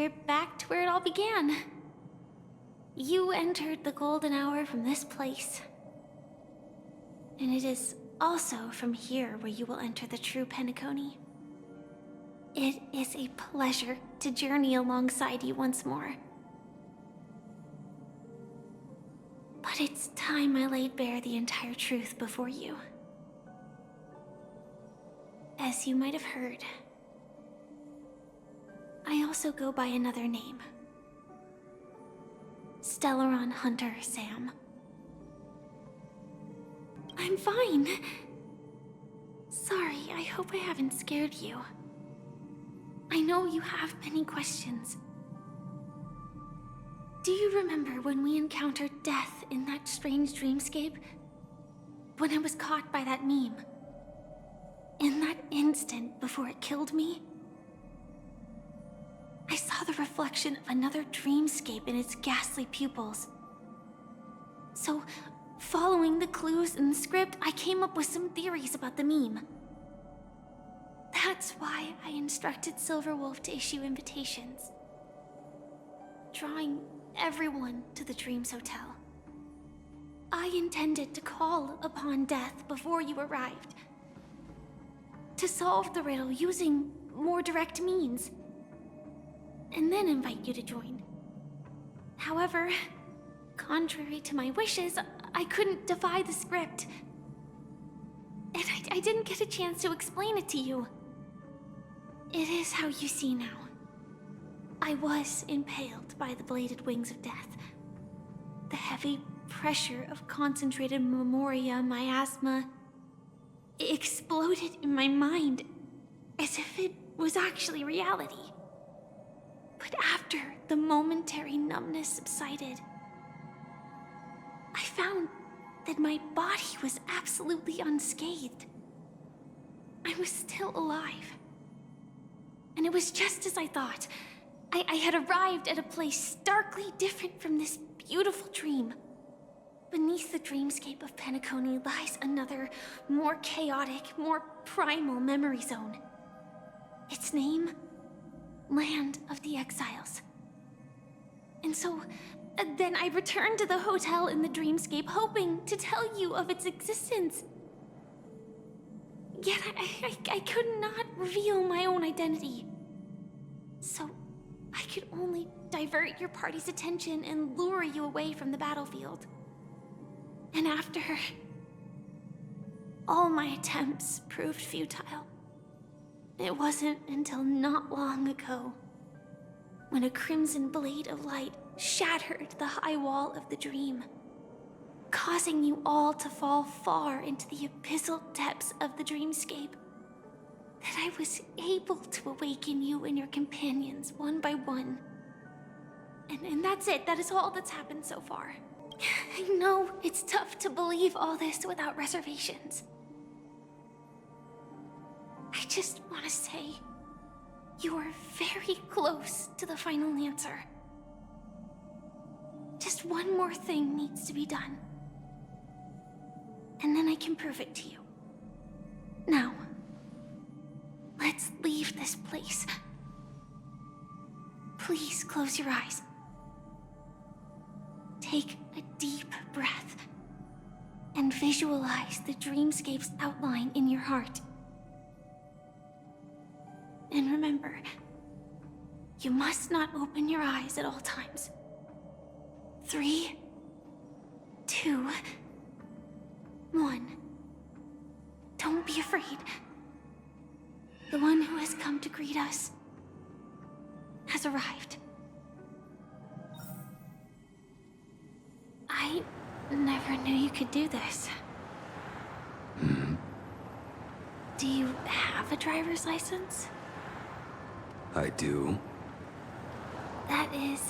we're back to where it all began. You entered the golden hour from this place. And it is also from here where you will enter the true Bnakoni. It is a pleasure to journey alongside you once more. But it's time I laid bare the entire truth before you. As you might have heard, I also go by another name. Stellaron Hunter Sam. I'm fine. Sorry, I hope I haven't scared you. I know you have many questions. Do you remember when we encountered death in that strange dreamscape? When I was caught by that meme? In that instant before it killed me? I saw the reflection of another dreamscape in its ghastly pupils. So, following the clues in the script, I came up with some theories about the meme. That's why I instructed Silverwolf to issue invitations, drawing everyone to the Dreams Hotel. I intended to call upon death before you arrived, to solve the riddle using more direct means, and then invite you to join. However, contrary to my wishes, I couldn't defy the script. And I didn't get a chance to explain it to you. It is how you see now. I was impaled by the bladed wings of death. The heavy pressure of concentrated memoria, miasma, exploded in my mind as if it was actually reality. But after the momentary numbness subsided, I found that my body was absolutely unscathed. I was still alive. And it was just as I thought. I had arrived at a place starkly different from this beautiful dream. Beneath the dreamscape of Bnakoni lies another, more chaotic, more primal memory zone. Its name? Land of the Exiles. And so, then I returned to the hotel in the dreamscape, hoping to tell you of its existence. Yet I could not reveal my own identity. So, I could only divert your party's attention and lure you away from the battlefield. And after, all my attempts proved futile. It wasn't until not long ago, when a crimson blade of light shattered the high wall of the dream, causing you all to fall far into the abyssal depths of the dreamscape, that I was able to awaken you and your companions one by one. And that's it. That is all that's happened so far. I know it's tough to believe all this without reservations. I just want to say, you are very close to the final answer. Just one more thing needs to be done. And then I can prove it to you. Now, let's leave this place. Please close your eyes. Take a deep breath and visualize the dreamscape's outline in your heart. And remember, you must not open your eyes at all times. 3, 2, 1. Don't be afraid. The one who has come to greet us has arrived. I never knew you could do this. Do you have a driver's license? I do. That is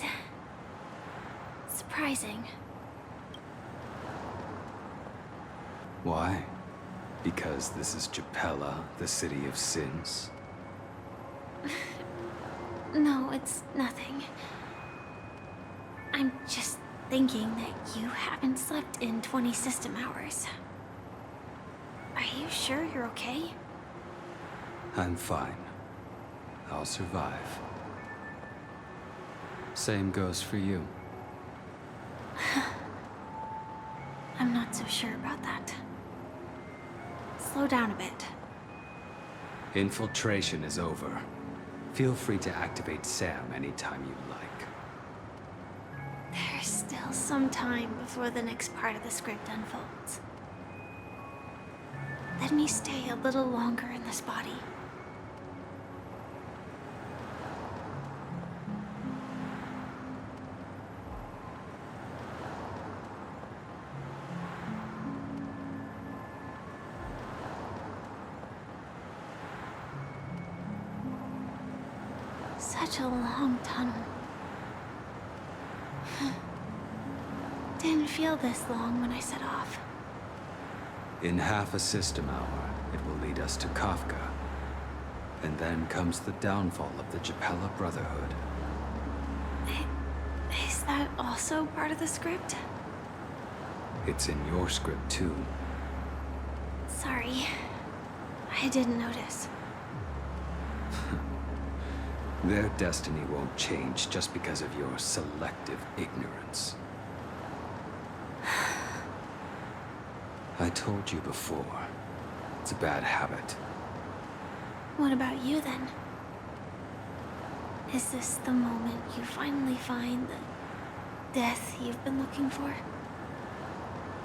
surprising. Why? Because this is Japella, the city of sins? No, it's nothing. I'm just thinking that you haven't slept in 20 system hours. Are you sure you're okay? I'm fine. I'll survive. Same goes for you. I'm not so sure about that. Slow down a bit. Infiltration is over. Feel free to activate Sam anytime you like. There's still some time before the next part of the script unfolds. Let me stay a little longer in this body. Such a long tunnel. Didn't feel this long when I set off. In half a system hour, it will lead us to Kafka. And then comes the downfall of the Japella Brotherhood. Is that also part of the script? It's in your script too. Sorry. I didn't notice. Their destiny won't change just because of your selective ignorance. I told you before, it's a bad habit. What about you then? Is this the moment you finally find the death you've been looking for?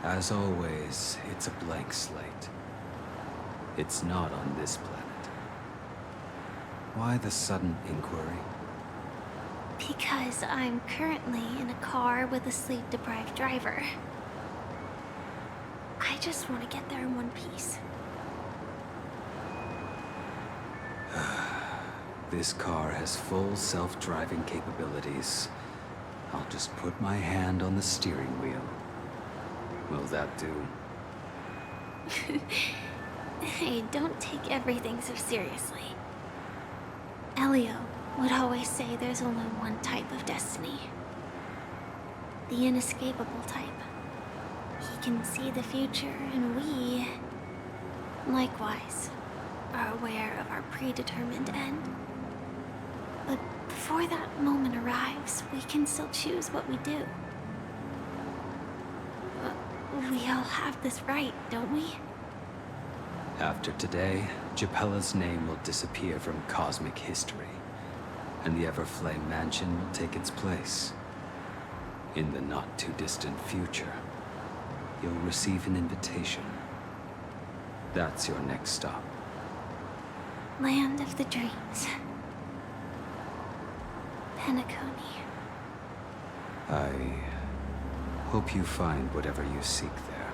As always, it's a blank slate. It's not on this planet. Why the sudden inquiry? Because I'm currently in a car with a sleep-deprived driver. I just want to get there in one piece. This car has full self-driving capabilities. I'll just put my hand on the steering wheel. Will that do? Hey, don't take everything so seriously. Elio would always say there's only one type of destiny. The inescapable type. He can see the future, and we, likewise, are aware of our predetermined end. But before that moment arrives, we can still choose what we do. We all have this right, don't we? After today, Japella's name will disappear from cosmic history, and the Everflame Mansion will take its place. In the not-too-distant future, you'll receive an invitation. That's your next stop. Land of the Dreams. Bnakoni. I hope you find whatever you seek there.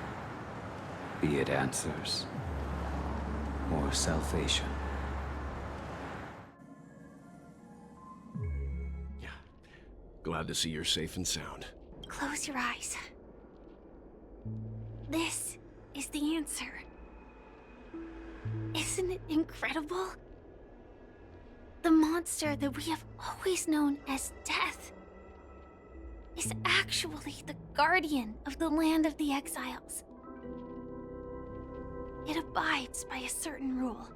Be it answers or salvation. Yeah. Glad to see you're safe and sound. Close your eyes. This is the answer. Isn't it incredible? The monster that we have always known as Death is actually the guardian of the land of the exiles. It abides by a certain rule,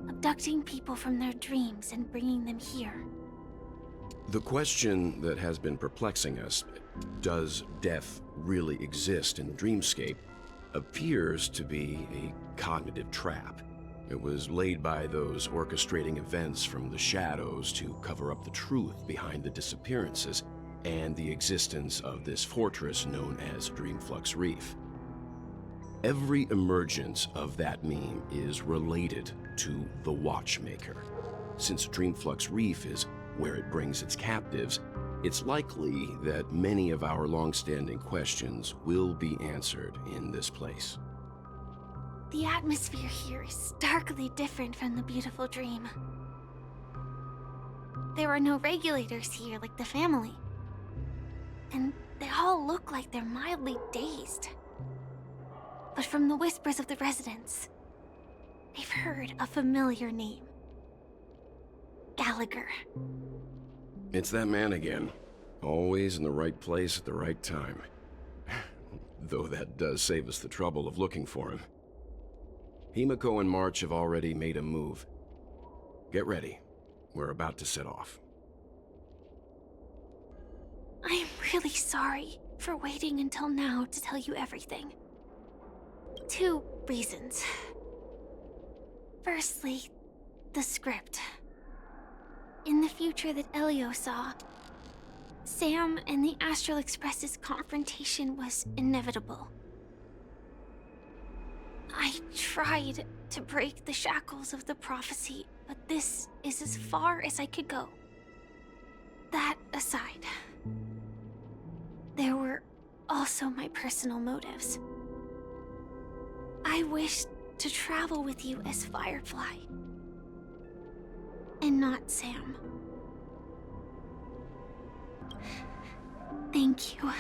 abducting people from their dreams and bringing them here. The question that has been perplexing us, does death really exist in the dreamscape, appears to be a cognitive trap. It was laid by those orchestrating events from the shadows to cover up the truth behind the disappearances and the existence of this fortress known as Dreamflux Reef. Every emergence of that meme is related to the Watchmaker. Since Dreamflux Reef is where it brings its captives, it's likely that many of our long-standing questions will be answered in this place. The atmosphere here is starkly different from the beautiful dream. There are no regulators here like the family. And they all look like they're mildly dazed. But from the whispers of the residents, they've heard a familiar name. غالاغر. It's that man again. Always in the right place at the right time. Though that does save us the trouble of looking for him. Heymico and Martch have already made a move. Get ready. We're about to set off. really sorry for waiting until now to tell you everything. 2 reasons. Firstly, the script. In the future that Elio saw, Sam and the Astral Express's confrontation was inevitable. I tried to break the shackles of the prophecy, but this is as far as I could go. That aside, there were also my personal motives. I wished to travel with you as Firefly, and not Sam. Thank you.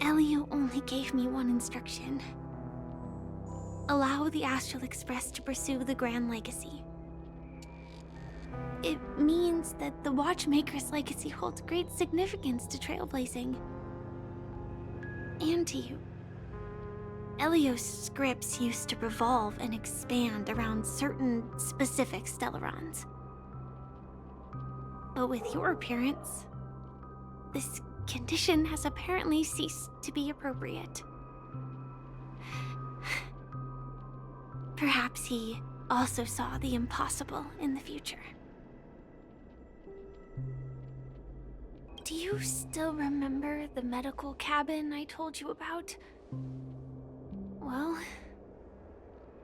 Elio only gave me one instruction. Allow the Astral Express to pursue the Grand Legacy. It means that the Watchmaker's legacy holds great significance to trailblazing. And to you. Elio's scripts used to revolve and expand around certain specific Stellarons. But with your appearance, this condition has apparently ceased to be appropriate. Perhaps he also saw the impossible in the future. Do you still remember the medical cabin I told you about? Well,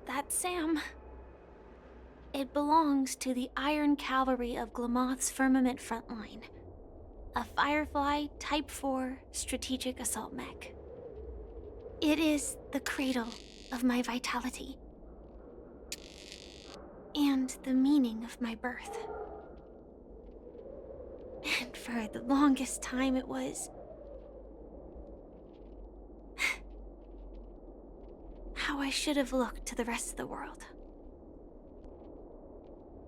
that's Sam. It belongs to the Iron Cavalry of Glamoth's Firmament Frontline, a Firefly Type 4 strategic assault mech. It is the cradle of my vitality, and the meaning of my birth. And for the longest time it was how I should have looked to the rest of the world.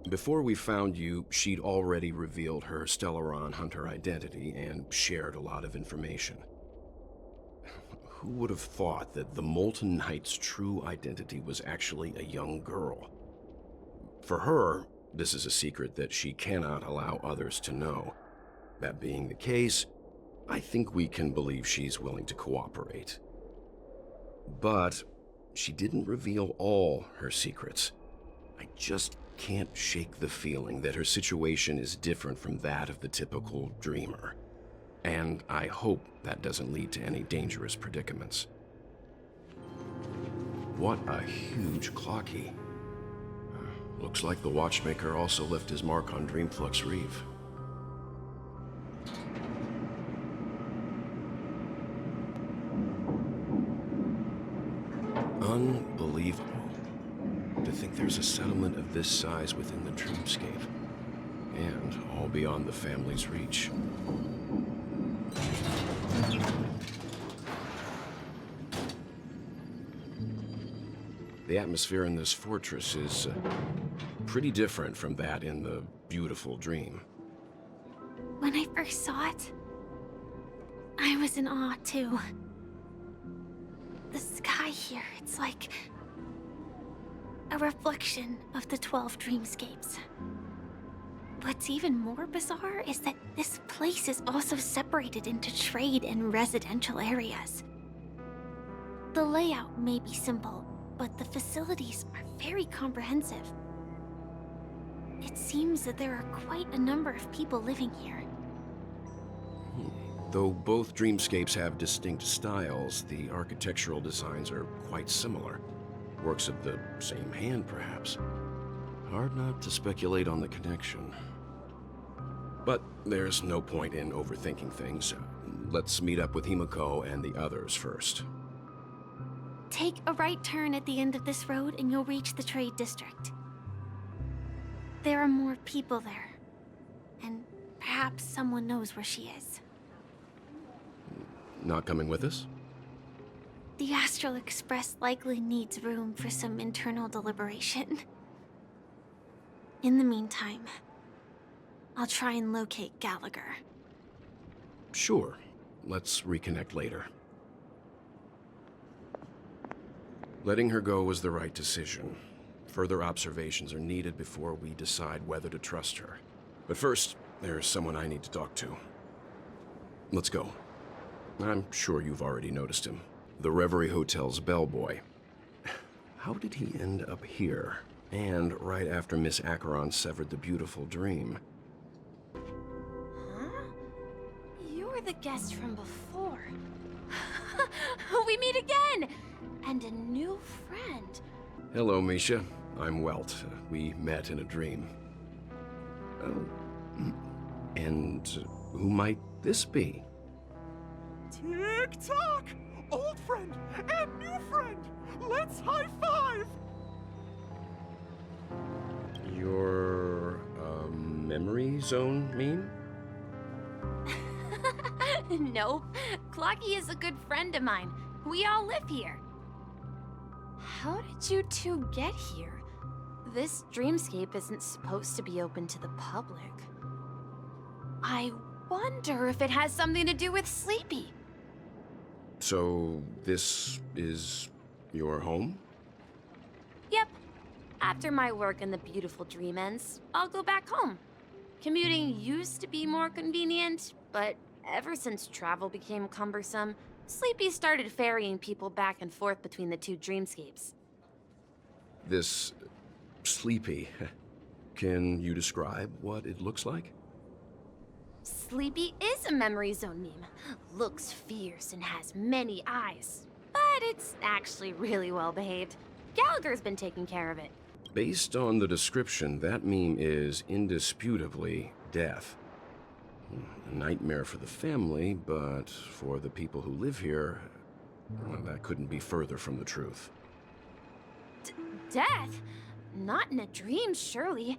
Before we found you, she'd already revealed her Stellaron hunter identity and shared a lot of information. Who would have thought that the Molten Knight's true identity was actually a young girl? For her, this is a secret that she cannot allow others to know. That being the case, I think we can believe she's willing to cooperate. But she didn't reveal all her secrets. I just can't shake the feeling that her situation is different from that of the typical dreamer. And I hope that doesn't lead to any dangerous predicaments. What a huge clock key. Looks like the Watchmaker also left his mark on Dreamflux Reef. Unbelievable. To think there's a settlement of this size within the dreamscape. And all beyond the family's reach. The atmosphere in this fortress is pretty different from that in the beautiful dream. When I first saw it, I was in awe too. The sky here, it's like a reflection of the 12 dreamscapes. What's even more bizarre is that this place is also separated into trade and residential areas. The layout may be simple, but the facilities are very comprehensive. It seems that there are quite a number of people living here. Though both dreamscapes have distinct styles, the architectural designs are quite similar. Works of the same hand, perhaps. Hard not to speculate on the connection. But there's no point in overthinking things. Let's meet up with Himiko and the others first. Take a right turn at the end of this road and you'll reach the trade district. There are more people there, and perhaps someone knows where she is. Not coming with us? The Astral Express likely needs room for some internal deliberation. In the meantime, I'll try and locate غالاغر. Sure. Let's reconnect later. Letting her go was the right decision. Further observations are needed before we decide whether to trust her. But first, there's someone I need to talk to. Let's go. I'm sure you've already noticed him. The Reverie Hotel's bellboy. How did he end up here? And right after Miss Acheron severed the beautiful dream. Huh? You're the guest from before. We meet again! And a new friend. Hello, Mishka. I'm Welt. We met in a dream. Oh. And who might this be? Tick-tock! Old friend and new friend! Let's high-five! Your, memory zone meme? Nope. Clocky is a good friend of mine. We all live here. How did you two get here? This dreamscape isn't supposed to be open to the public. I wonder if it has something to do with Sleepy. So, this is your home? Yep. After my work in the beautiful dream ends, I'll go back home. Commuting used to be more convenient, but ever since travel became cumbersome, Sleepy started ferrying people back and forth between the two dreamscapes. This Sleepy. Can you describe what it looks like? Sleepy is a memory zone meme. Looks fierce and has many eyes. But it's actually really well behaved. Gallagher's been taking care of it. Based on the description, that meme is indisputably death. A nightmare for the family, but for the people who live here, well, that couldn't be further from the truth. Death? Not in a dream, surely.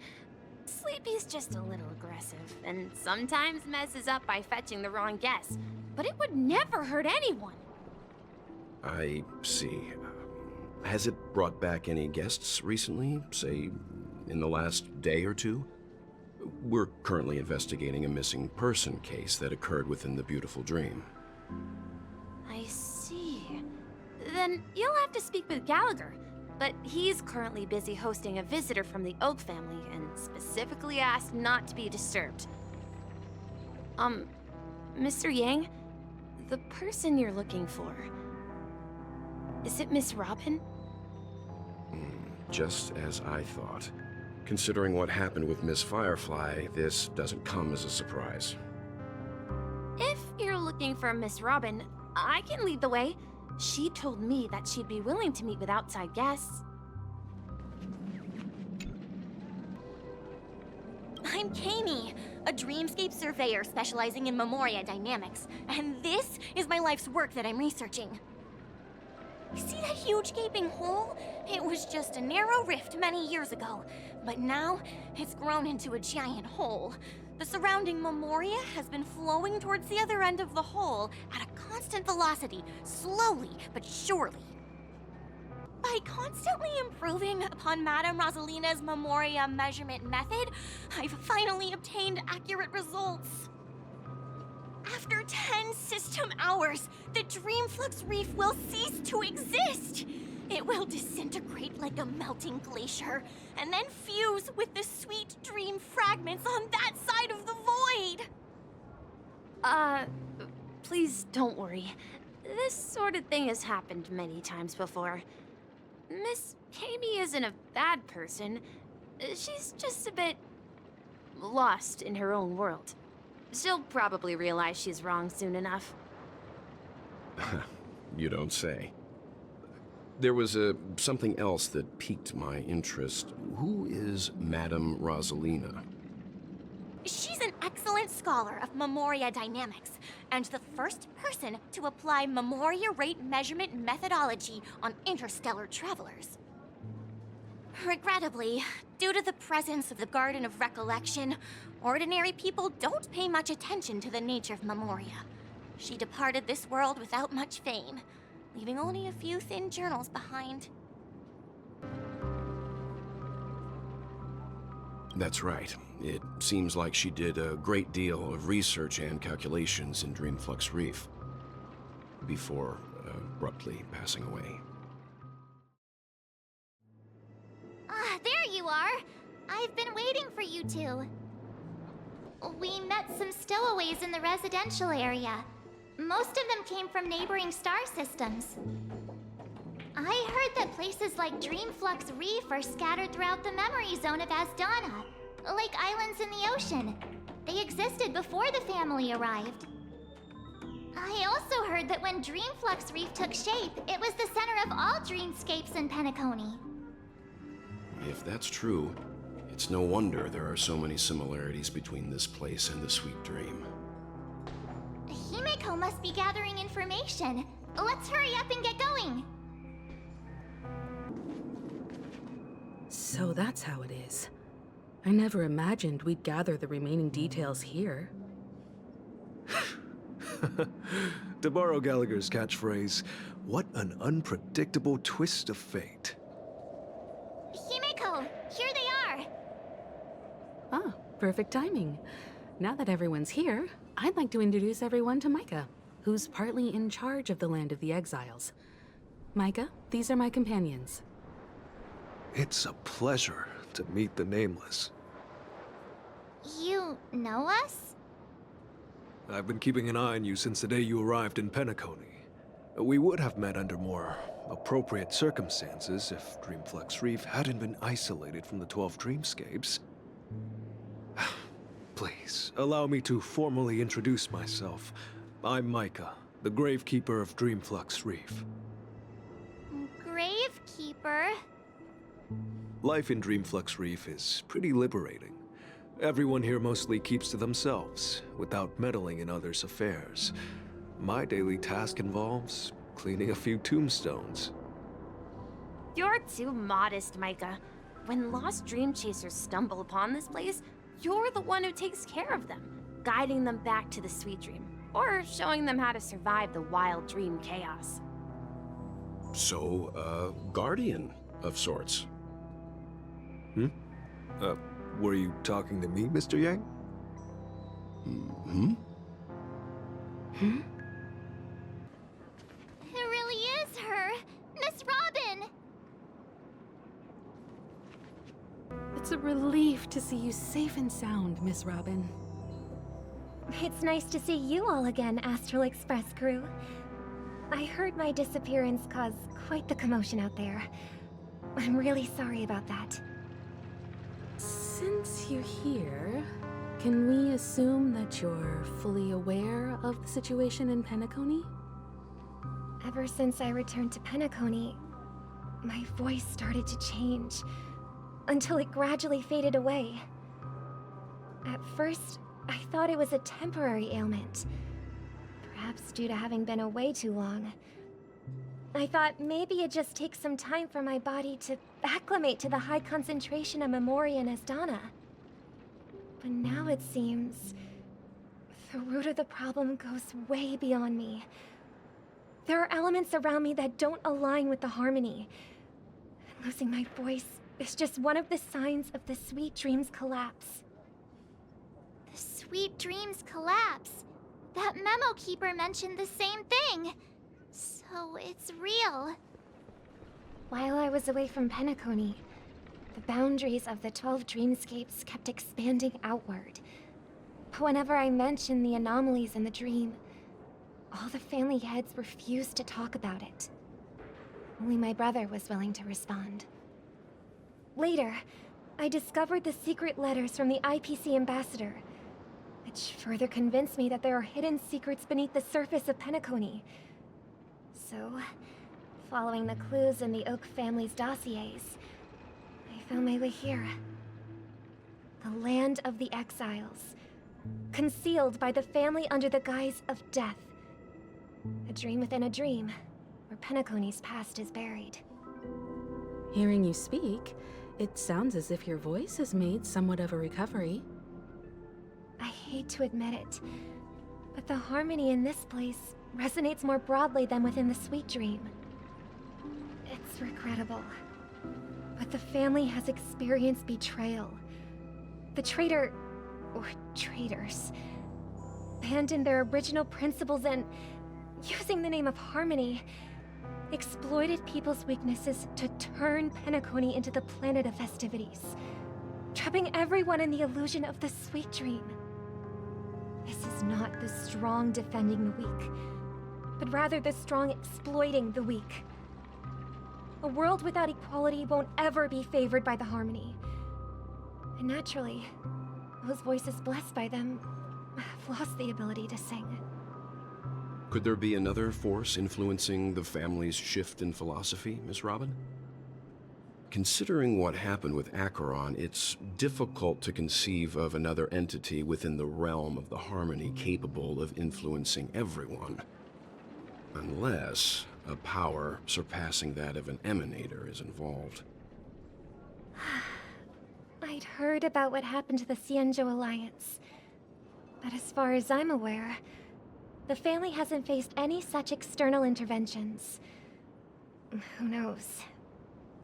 Sleepy's just a little aggressive, and sometimes messes up by fetching the wrong guess. But it would never hurt anyone. I see. Has it brought back any guests recently? Say, in the last day or two? We're currently investigating a missing person case that occurred within the beautiful dream. I see. Then you'll have to speak with Gallagher. But he's currently busy hosting a visitor from the Oak family and specifically asked not to be disturbed. Mr. Yang, the person you're looking for, is it Miss Robin? Just as I thought. Considering what happened with Miss Firefly, this doesn't come as a surprise. If you're looking for Miss Robin, I can lead the way. She told me that she'd be willing to meet with outside guests. I'm Kami, a dreamscape surveyor specializing in Memoria dynamics, and this is my life's work that I'm researching. See that huge gaping hole? It was just a narrow rift many years ago, but now it's grown into a giant hole. The surrounding Memoria has been flowing towards the other end of the hole at a constant velocity, slowly but surely. By constantly improving upon Madame Rosalina's Memoria measurement method, I've finally obtained accurate results. After 10 system hours, the Dreamflux Reef will cease to exist. It will disintegrate like a melting glacier, and then fuse with the sweet dream fragments on that side of the void. Please don't worry. This sort of thing has happened many times before. Miss Kami isn't a bad person. She's just a bit lost in her own world. She'll probably realize she's wrong soon enough. You don't say. There was something else that piqued my interest. Who is Madame Rosalina? She's an excellent scholar of Memoria dynamics, and the first person to apply Memoria rate measurement methodology on interstellar travelers. Regrettably, due to the presence of the Garden of Recollection, ordinary people don't pay much attention to the nature of Memoria. She departed this world without much fame, leaving only a few thin journals behind. That's right. It seems like she did a great deal of research and calculations in Dreamflux Reef before abruptly passing away. Ah, there you are! I've been waiting for you two. We met some stowaways in the residential area. Most of them came from neighboring star systems. I heard that places like Dreamflux Reef are scattered throughout the memory zone of Asdana, like islands in the ocean. They existed before the family arrived. I also heard that when Dreamflux Reef took shape, it was the center of all dreamscapes in Bennaconi. If that's true, it's no wonder there are so many similarities between this place and the Sweet Dream. Himiko must be gathering information. Let's hurry up and get going. So that's how it is. I never imagined we'd gather the remaining details here. To borrow Gallagher's catchphrase, what an unpredictable twist of fate. Himiko, here they are. Ah, perfect timing. Now that everyone's here, I'd like to introduce everyone to Micah, who's partly in charge of the Land of the Exiles. Micah, these are my companions. It's a pleasure to meet the Nameless. You know us? I've been keeping an eye on you since the day you arrived in Bennaconi. We would have met under more appropriate circumstances if Dreamflux Reef hadn't been isolated from the 12 dreamscapes. Please, allow me to formally introduce myself. I'm Micah, the Gravekeeper of Dreamflux Reef. Gravekeeper? Life in Dreamflux Reef is pretty liberating. Everyone here mostly keeps to themselves, without meddling in others' affairs. My daily task involves cleaning a few tombstones. You're too modest, Micah. When lost dream chasers stumble upon this place, you're the one who takes care of them, guiding them back to the sweet dream, or showing them how to survive the wild dream chaos. So, guardian of sorts. Were you talking to me, Mr. Yang? It really is her! Miss Robin! It's a relief to see you safe and sound, Miss Robin. It's nice to see you all again, Astral Express crew. I heard my disappearance caused quite the commotion out there. I'm really sorry about that. Since you're here, can we assume that you're fully aware of the situation in Bennaconi? Ever since I returned to Bennaconi, my voice started to change, until it gradually faded away. At first, I thought it was a temporary ailment, perhaps due to having been away too long. I thought maybe it just takes some time for my body to acclimate to the high concentration of Memoria and Asdana. But now it seems the root of the problem goes way beyond me. There are elements around me that don't align with the harmony. And losing my voice is just one of the signs of the Sweet Dream's collapse. The Sweet Dream's collapse. That memo keeper mentioned the same thing. So it's real. While I was away from Bennaconi, the boundaries of the 12 dreamscapes kept expanding outward. But whenever I mentioned the anomalies in the dream, all the family heads refused to talk about it. Only my brother was willing to respond. Later, I discovered the secret letters from the IPC ambassador, which further convinced me that there are hidden secrets beneath the surface of Bennaconi. So, following the clues in the Oak family's dossiers, I found my way here. The land of the exiles, concealed by the family under the guise of death. A dream within a dream, where Bennaconi's past is buried. Hearing you speak, it sounds as if your voice has made somewhat of a recovery. I hate to admit it, but the harmony in this place resonates more broadly than within the Sweet Dream. It's regrettable, but the family has experienced betrayal. The traitor, or traitors, abandoned their original principles and, using the name of harmony, exploited people's weaknesses to turn Bennaconi into the planet of festivities, trapping everyone in the illusion of the Sweet Dream. This is not the strong defending the weak, but rather the strong exploiting the weak. A world without equality won't ever be favored by the harmony. And naturally, those voices blessed by them have lost the ability to sing. Could there be another force influencing the family's shift in philosophy, Miss Robin? Considering what happened with Acheron, it's difficult to conceive of another entity within the realm of the harmony capable of influencing everyone. Unless a power surpassing that of an emanator is involved. I'd heard about what happened to the Xianzhou Alliance. But as far as I'm aware, the family hasn't faced any such external interventions. Who knows?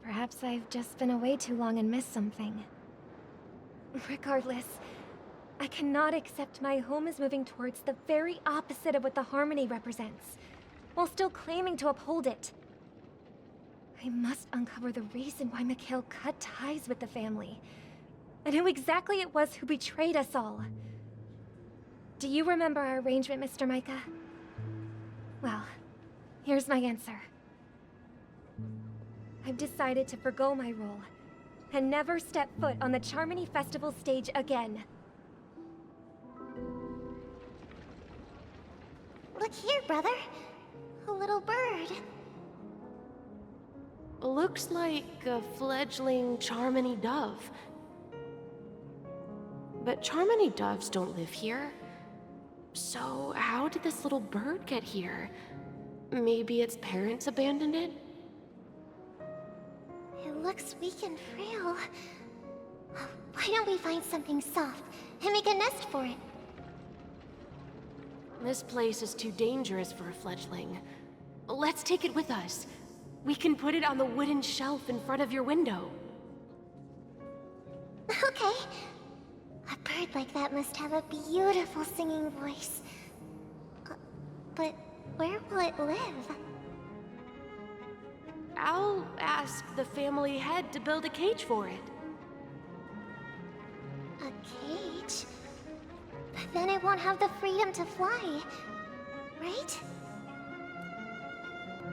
Perhaps I've just been away too long and missed something. Regardless, I cannot accept my home is moving towards the very opposite of what the harmony represents, while still claiming to uphold it. I must uncover the reason why Mikhail cut ties with the family, and who exactly it was who betrayed us all. Do you remember our arrangement, Mr. Micah? Well, here's my answer. I've decided to forgo my role, and never step foot on the Charmony Festival stage again. Look here, brother. A little bird. Looks like a fledgling Charmony dove. But Charmony doves don't live here. So how did this little bird get here? Maybe its parents abandoned it? It looks weak and frail. Why don't we find something soft and make a nest for it? This place is too dangerous for a fledgling. Let's take it with us. We can put it on the wooden shelf in front of your window. Okay. A bird like that must have a beautiful singing voice. But where will it live? I'll ask the family head to build a cage for it. A cage? But then it won't have the freedom to fly, right?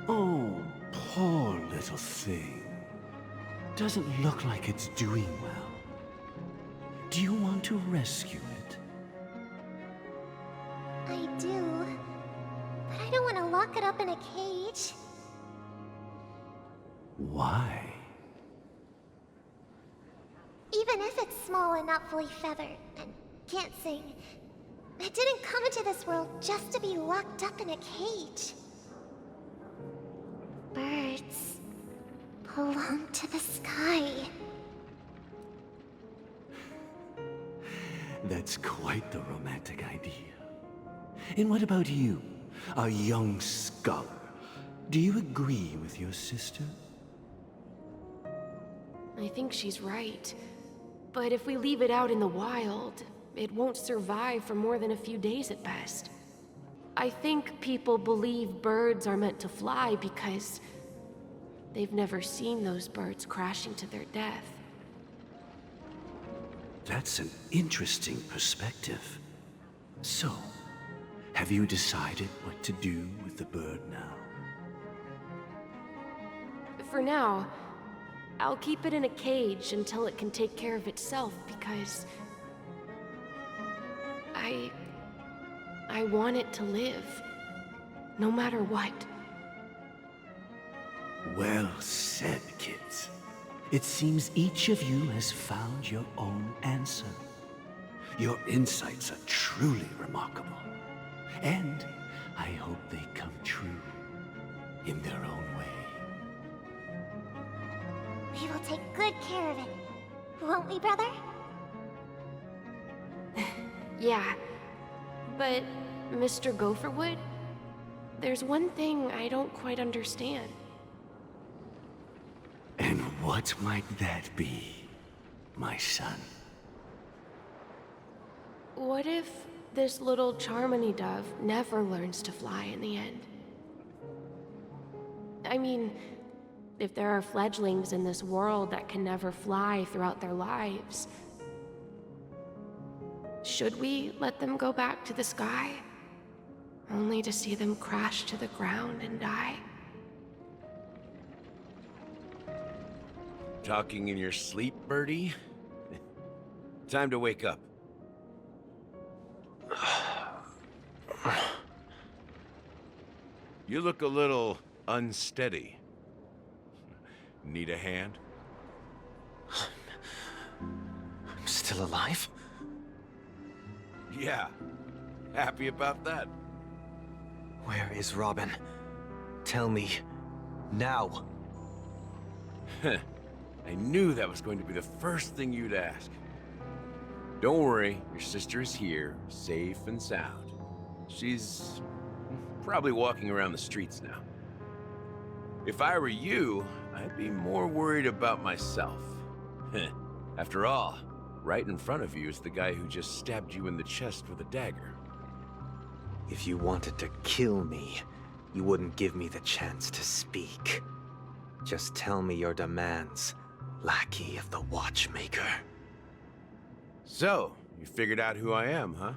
Oh, poor little thing. Doesn't look like it's doing well. Do you want to rescue it? I do. But I don't want to lock it up in a cage. Why? Even if it's small and not fully feathered, and can't sing, it didn't come into this world just to be locked up in a cage. Birds belong to the sky. That's quite the romantic idea. And what about you, a young scholar? Do you agree with your sister? I think she's right. But if we leave it out in the wild, it won't survive for more than a few days at best. I think people believe birds are meant to fly because they've never seen those birds crashing to their death. That's an interesting perspective. So, have you decided what to do with the bird now? For now, I'll keep it in a cage until it can take care of itself because I want it to live, no matter what. Well said, kids. It seems each of you has found your own answer. Your insights are truly remarkable. And I hope they come true in their own way. We will take good care of it. Won't we, brother? Yeah, but Mr. Gopherwood, there's one thing I don't quite understand. And what might that be, my son? What if this little Charmony dove never learns to fly in the end? I mean, if there are fledglings in this world that can never fly throughout their lives, Should we let them go back to the sky? Only to see them crash to the ground and die? Talking in your sleep, Birdie? Time to wake up. You look a little unsteady. Need a hand? I'm still alive? Yeah. Happy about that. Where is Robin? Tell me. Now. I knew that was going to be the first thing you'd ask. Don't worry, your sister is here, safe and sound. She's probably walking around the streets now. If I were you, I'd be more worried about myself. After all, right in front of you is the guy who just stabbed you in the chest with a dagger. If you wanted to kill me, you wouldn't give me the chance to speak. Just tell me your demands, lackey of the Watchmaker. So, you figured out who I am, huh?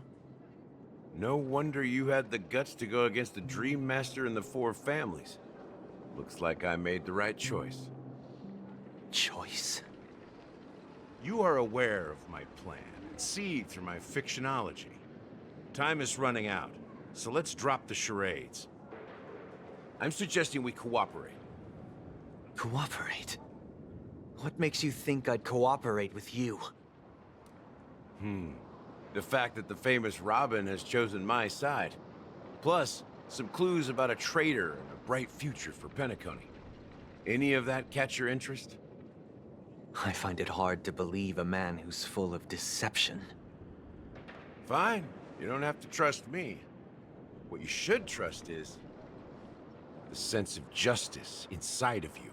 No wonder you had the guts to go against the Dream Master and the Four Families. Looks like I made the right choice. Choice? You are aware of my plan and see through my fictionology. Time is running out, so let's drop the charades. I'm suggesting we cooperate. Cooperate? What makes you think I'd cooperate with you? The fact that the famous Robin has chosen my side. Plus, some clues about a traitor and a bright future for Bnakoni. Any of that catch your interest? I find it hard to believe a man who's full of deception. Fine. You don't have to trust me. What you should trust is the sense of justice inside of you.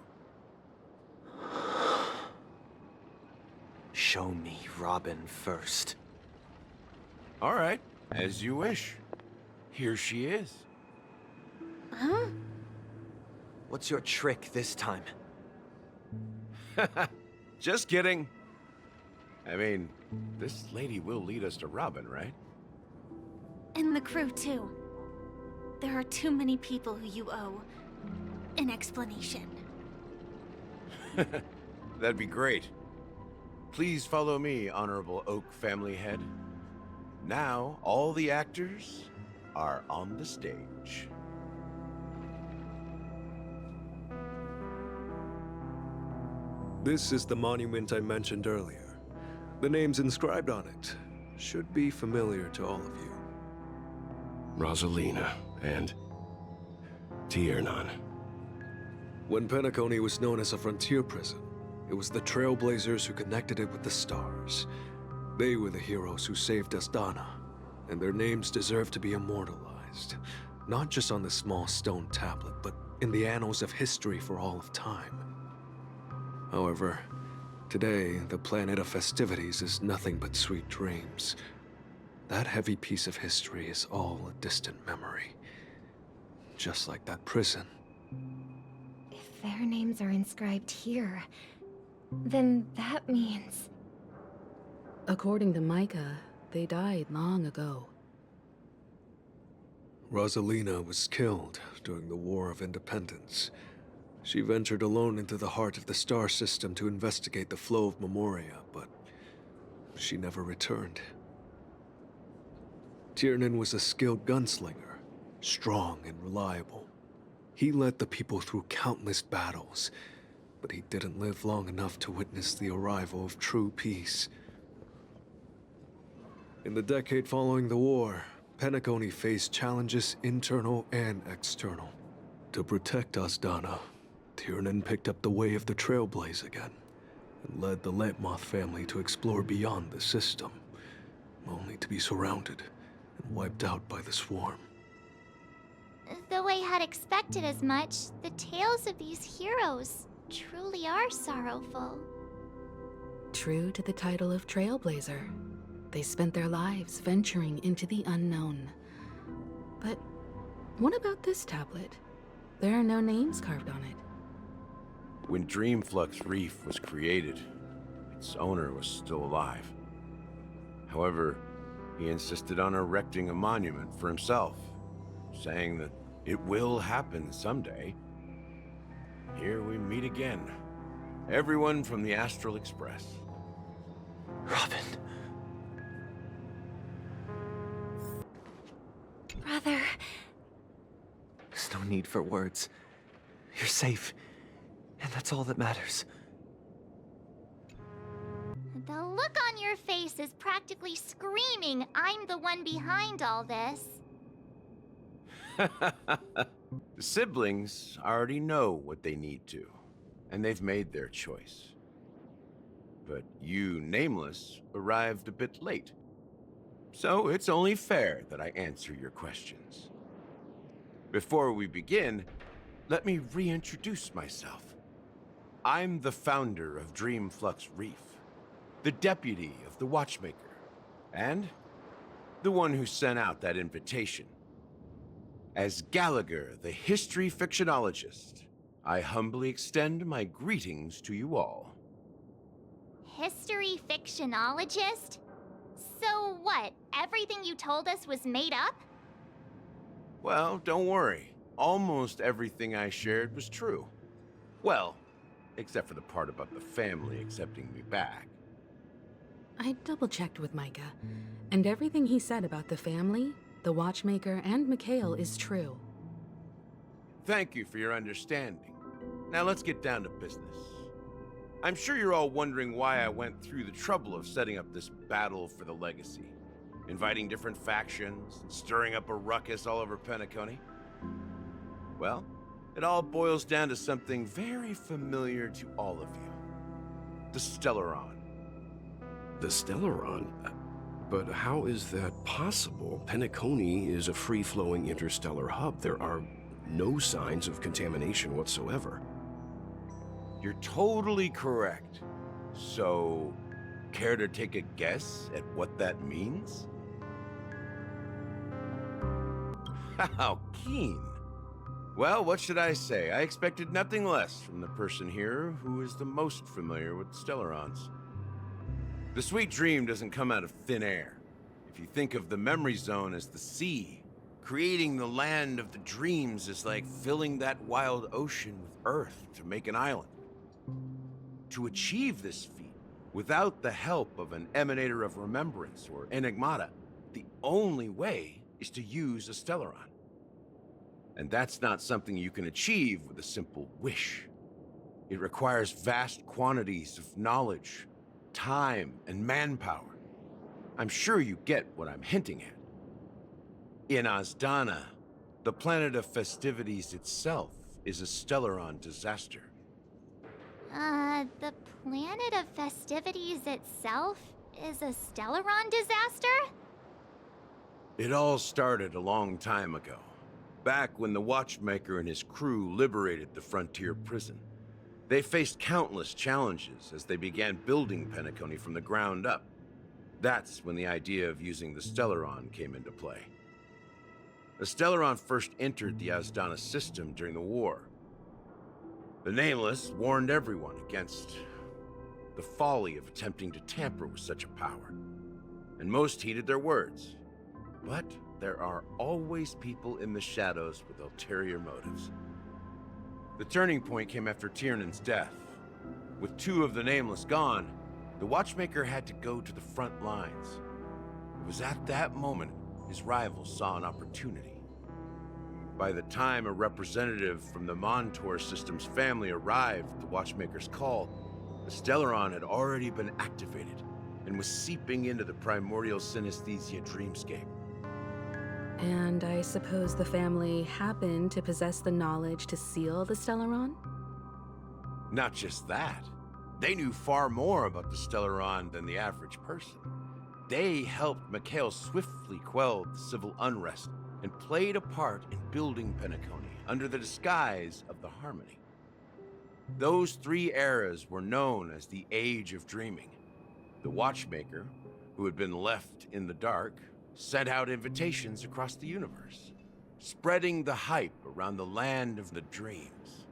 Show me Robin first. All right, as you wish. Here she is. Huh? What's your trick this time? Just kidding. I mean, this lady will lead us to Robin, right? And the crew, too. There are too many people who you owe an explanation. That'd be great. Please follow me, Honorable Oak Family Head. Now, all the actors are on the stage. This is the monument I mentioned earlier. The names inscribed on it should be familiar to all of you. Rosalina and Tiernan. When Bnakoni was known as a frontier prison, it was the Trailblazers who connected it with the stars. They were the heroes who saved Asdana, and their names deserve to be immortalized, not just on this small stone tablet, but in the annals of history for all of time. However, today, the planet of festivities is nothing but sweet dreams. That heavy piece of history is all a distant memory. Just like that prison. If their names are inscribed here, then that means... According to Micah, they died long ago. Rosalina was killed during the War of Independence. She ventured alone into the heart of the star system to investigate the flow of Memoria, but she never returned. Tiernan was a skilled gunslinger, strong and reliable. He led the people through countless battles, but he didn't live long enough to witness the arrival of true peace. In the decade following the war, Bnakoni faced challenges internal and external. To protect Asdana, Tiernan picked up the way of the Trailblaze again, and led the Letmoth family to explore beyond the system, only to be surrounded and wiped out by the swarm. Though I had expected as much, the tales of these heroes truly are sorrowful. True to the title of Trailblazer, they spent their lives venturing into the unknown. But what about this tablet? There are no names carved on it. When Dreamflux Reef was created, its owner was still alive. However, He insisted on erecting a monument for himself, saying that it will happen someday. Here we meet again. Everyone from the Astral Express. Robin. Brother. There's no need for words. You're safe, and that's all that matters. The look on your face is practically screaming, I'm the one behind all this. The siblings already know what they need to, and they've made their choice. But you, Nameless, arrived a bit late. So it's only fair that I answer your questions. Before we begin, let me reintroduce myself. I'm the founder of Dream Flux Reef, the deputy of the Watchmaker, and the one who sent out that invitation. As غالاغر, the history fictionologist, I humbly extend my greetings to you all. History fictionologist? So what, everything you told us was made up? Well, don't worry. Almost everything I shared was true. Well, except for the part about the family accepting me back. I double-checked with Micah, and everything he said about the family, the Watchmaker, and Mikhail is true. Thank you for your understanding. Now let's get down to business. I'm sure you're all wondering why I went through the trouble of setting up this battle for the legacy, inviting different factions, and stirring up a ruckus all over Bnakoni. Well, it all boils down to something very familiar to all of you. The Stellaron. The Stellaron? But how is that possible? Bnakoni is a free-flowing interstellar hub. There are no signs of contamination whatsoever. You're totally correct. So, care to take a guess at what that means? How keen. Well, what should I say? I expected nothing less from the person here who is the most familiar with Stellarons. The sweet dream doesn't come out of thin air. If you think of the memory zone as the sea, creating the land of the dreams is like filling that wild ocean with earth to make an island. To achieve this feat, without the help of an emanator of remembrance or enigmata, the only way is to use a Stellaron. And that's not something you can achieve with a simple wish. It requires vast quantities of knowledge, time, and manpower. I'm sure you get what I'm hinting at. In Azdana, the planet of festivities itself is a Stellaron disaster. The planet of festivities itself is a Stellaron disaster? It all started a long time ago, back when the Watchmaker and his crew liberated the frontier prison. They faced countless challenges as they began building Bnakoni from the ground up. That's when the idea of using the Stellaron came into play. The Stellaron first entered the Azdana system during the war. The Nameless warned everyone against the folly of attempting to tamper with such a power, and most heeded their words. But there are always people in the shadows with ulterior motives. The turning point came after Tiernan's death. With two of the Nameless gone, the Watchmaker had to go to the front lines. It was at that moment his rivals saw an opportunity. By the time a representative from the Montour System's family arrived at the Watchmaker's call, the Stellaron had already been activated and was seeping into the primordial synesthesia dreamscape. And I suppose the family happened to possess the knowledge to seal the Stellaron? Not just that. They knew far more about the Stellaron than the average person. They helped Mikhail swiftly quell the civil unrest and played a part in building Bnakoni under the disguise of the Harmony. Those three eras were known as the Age of Dreaming. The Watchmaker, who had been left in the dark, sent out invitations across the universe, spreading the hype around the land of the dreams.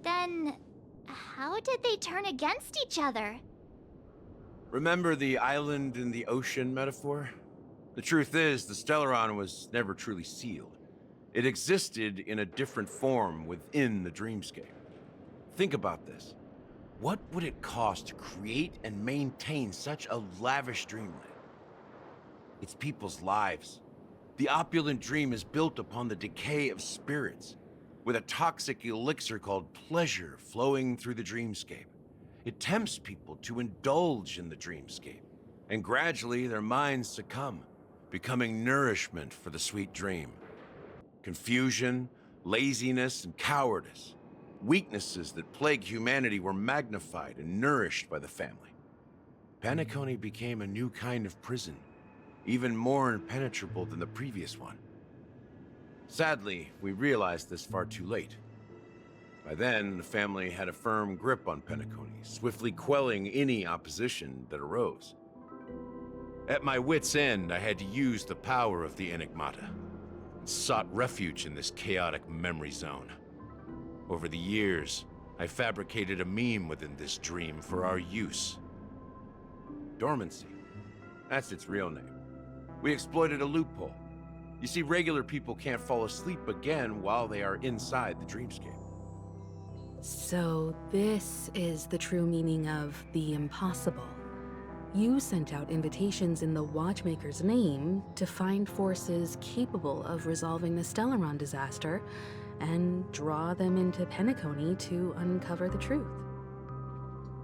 Then, how did they turn against each other? Remember the island in the ocean metaphor? The truth is, the Stellaron was never truly sealed. It existed in a different form within the dreamscape. Think about this. What would it cost to create and maintain such a lavish dreamland? It's people's lives. The opulent dream is built upon the decay of spirits, with a toxic elixir called pleasure flowing through the dreamscape. It tempts people to indulge in the dreamscape, and gradually their minds succumb, becoming nourishment for the sweet dream. Confusion, laziness, and cowardice, weaknesses that plague humanity, were magnified and nourished by the family. Bnakoni became a new kind of prison, even more impenetrable than the previous one. Sadly, we realized this far too late. By then, the family had a firm grip on Bnakoni, swiftly quelling any opposition that arose. At my wit's end, I had to use the power of the Enigmata, and sought refuge in this chaotic memory zone. Over the years, I fabricated a meme within this dream for our use. Dormancy. That's its real name. We exploited a loophole. You see, regular people can't fall asleep again while they are inside the dreamscape. So this is the true meaning of the impossible. You sent out invitations in the Watchmaker's name to find forces capable of resolving the Stellaron disaster and draw them into Bnakoni to uncover the truth.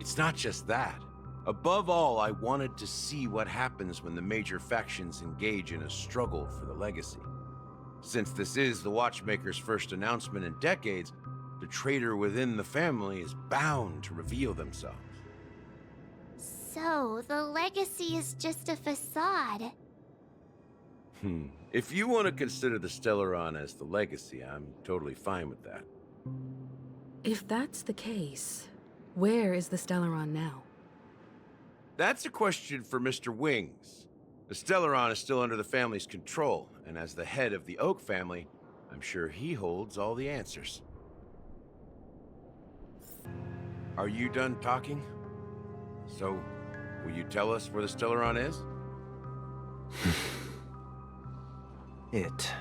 It's not just that. Above all, I wanted to see what happens when the major factions engage in a struggle for the legacy. Since this is the Watchmaker's first announcement in decades, the traitor within the family is bound to reveal themselves. So, the legacy is just a facade. If you want to consider the Stellaron as the legacy, I'm totally fine with that. If that's the case, where is the Stellaron now? That's a question for Mr. Wings. The Stellaron is still under the family's control, and as the head of the Oak family, I'm sure he holds all the answers. Are you done talking? So, will you tell us where the Stellaron is? It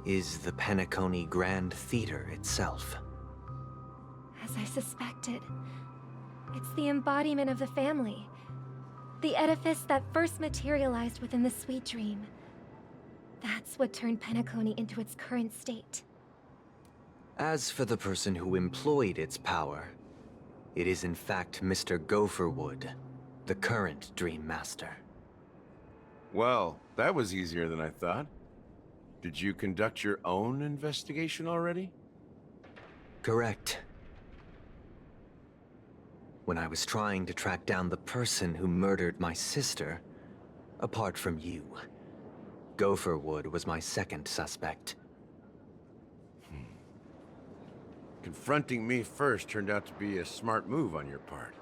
is the Bnakoni Grand Theater itself. As I suspected, it's the embodiment of the family. The edifice that first materialized within the sweet dream. That's what turned Bnakoni into its current state. As for the person who employed its power, it is in fact Mr. Gopherwood, the current Dream Master. Well, that was easier than I thought. Did you conduct your own investigation already? Correct. When I was trying to track down the person who murdered my sister, apart from you, Gopherwood was my second suspect. Confronting me first turned out to be a smart move on your part.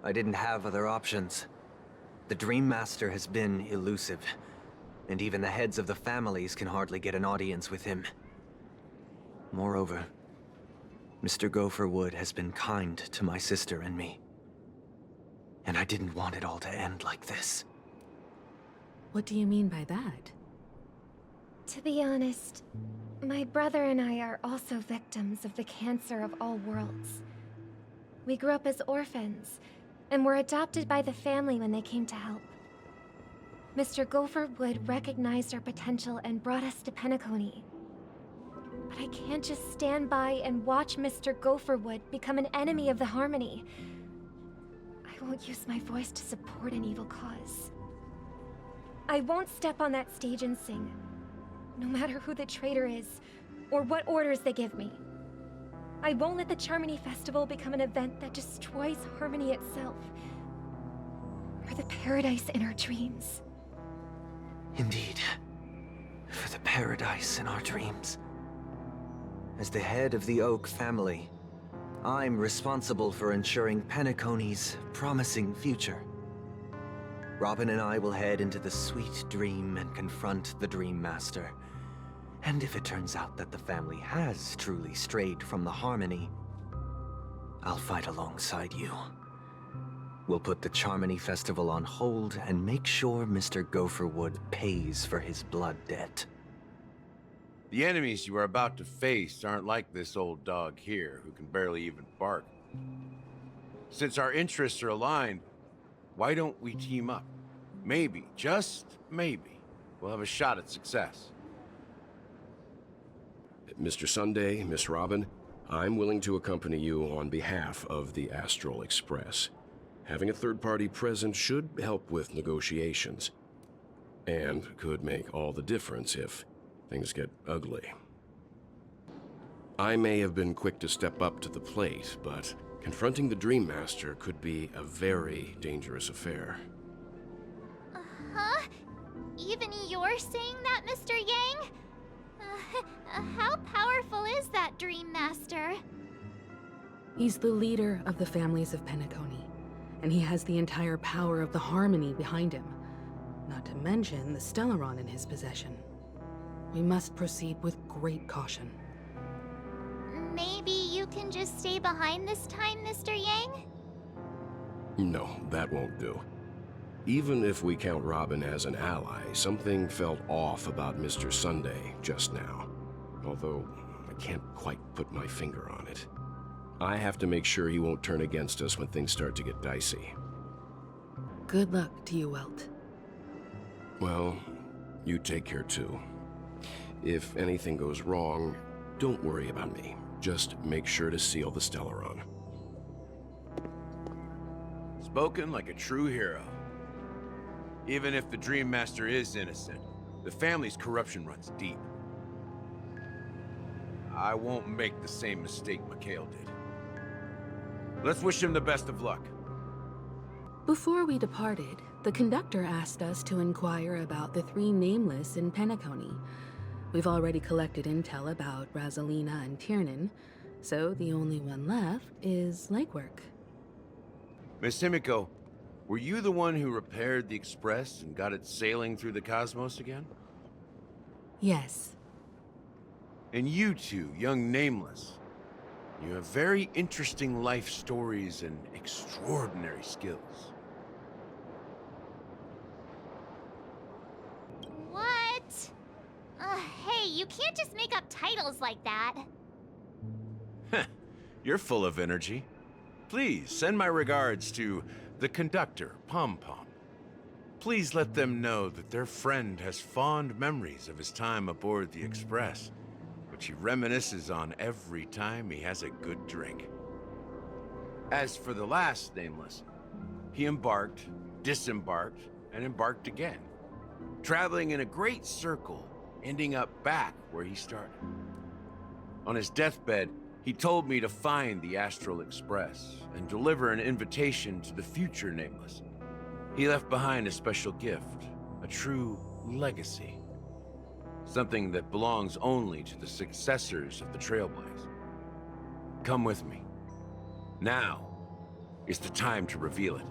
I didn't have other options. The Dream Master has been elusive, and even the heads of the families can hardly get an audience with him. Moreover, Mr. Gopherwood has been kind to my sister and me. And I didn't want it all to end like this. What do you mean by that? To be honest, my brother and I are also victims of the cancer of all worlds. We grew up as orphans, and were adopted by the family when they came to help. Mr. Gopherwood recognized our potential and brought us to Bnakoni. But I can't just stand by and watch Mr. Gopherwood become an enemy of the Harmony. I won't use my voice to support an evil cause. I won't step on that stage and sing, no matter who the traitor is, or what orders they give me. I won't let the Charmony Festival become an event that destroys Harmony itself, or the paradise in our dreams. Indeed. For the paradise in our dreams. As the head of the Oak family, I'm responsible for ensuring Bnakoni's promising future. Robin and I will head into the sweet dream and confront the Dream Master. And if it turns out that the family has truly strayed from the Harmony, I'll fight alongside you. We'll put the Charmony Festival on hold and make sure Mr. Gopherwood pays for his blood debt. The enemies you are about to face aren't like this old dog here, who can barely even bark. Since our interests are aligned, why don't we team up? Maybe, just maybe, we'll have a shot at success. Mr. Sunday, Miss Robin, I'm willing to accompany you on behalf of the Astral Express. Having a third party present should help with negotiations, and could make all the difference if things get ugly. I may have been quick to step up to the plate, but confronting the Dream Master could be a very dangerous affair. Huh? Even you're saying that, Mr. Yang? How powerful is that Dream Master? He's the leader of the families of Bnakoni, and he has the entire power of the Harmony behind him. Not to mention the Stellaron in his possession. We must proceed with great caution. Maybe you can just stay behind this time, Mr. Yang? No, that won't do. Even if we count Robin as an ally, something felt off about Mr. Sunday just now. Although, I can't quite put my finger on it. I have to make sure he won't turn against us when things start to get dicey. Good luck to you, Welt. Well, you take care too. If anything goes wrong, don't worry about me. Just make sure to seal the Stellaron. Spoken like a true hero. Even if the Dream Master is innocent, the family's corruption runs deep. I won't make the same mistake Mikhail did. Let's wish him the best of luck. Before we departed, the conductor asked us to inquire about the 3 nameless in Bnakoni. We've already collected intel about Rosalina and Tiernan, so the only one left is legwork. Miss Himiko, were you the one who repaired the Express and got it sailing through the cosmos again? Yes. And you two, young nameless, you have very interesting life stories and extraordinary skills. What? Hey, you can't just make up titles like that. You're full of energy. Please send my regards to the conductor, Pom Pom. Please let them know that their friend has fond memories of his time aboard the Express, which he reminisces on every time he has a good drink. As for the last nameless, he embarked, disembarked, and embarked again, traveling in a great circle, ending up back where he started. On his deathbed, he told me to find the Astral Express and deliver an invitation to the future nameless. He left behind a special gift, a true legacy. Something that belongs only to the successors of the Trailblaze. Come with me. Now is the time to reveal it.